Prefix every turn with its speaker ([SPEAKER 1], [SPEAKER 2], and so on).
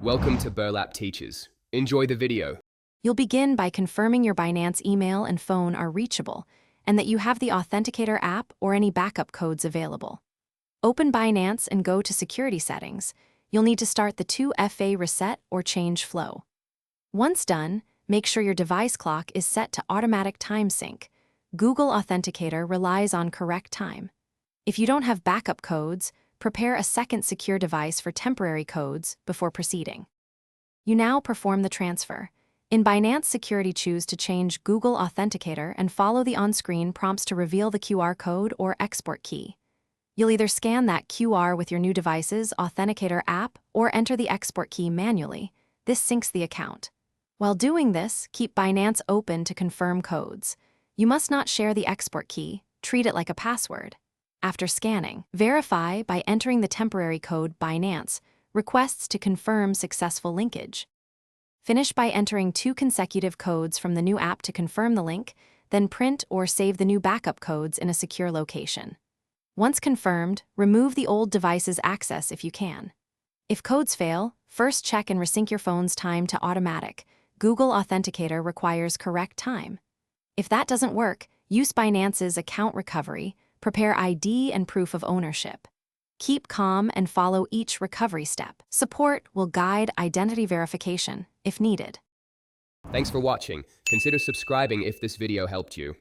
[SPEAKER 1] Welcome to Burlap Teachers. Enjoy the video.
[SPEAKER 2] You'll begin by confirming your Binance email and phone are reachable, and that you have the Authenticator app or any backup codes available. Open Binance and go to Security Settings. You'll need to start the 2FA reset or change flow. Once done, make sure your device clock is set to automatic time sync. Google Authenticator relies on correct time. If you don't have backup codes, prepare a second secure device for temporary codes before proceeding. You now perform the transfer. In Binance Security, choose to change Google Authenticator and follow the on-screen prompts to reveal the QR code or export key. You'll either scan that QR with your new device's Authenticator app or enter the export key manually. This syncs the account. While doing this, keep Binance open to confirm codes. You must not share the export key. Treat it like a password. After scanning, verify by entering the temporary code Binance requests to confirm successful linkage. Finish by entering 2 consecutive codes from the new app to confirm the link, then print or save the new backup codes in a secure location. Once confirmed, remove the old device's access if you can. If codes fail, first check and resync your phone's time to automatic. Google Authenticator requires correct time. If that doesn't work, use Binance's account recovery. Prepare ID and proof of ownership. Keep calm and follow each recovery step. Support will guide identity verification if needed.
[SPEAKER 1] Thanks for watching. Consider subscribing if this video helped you.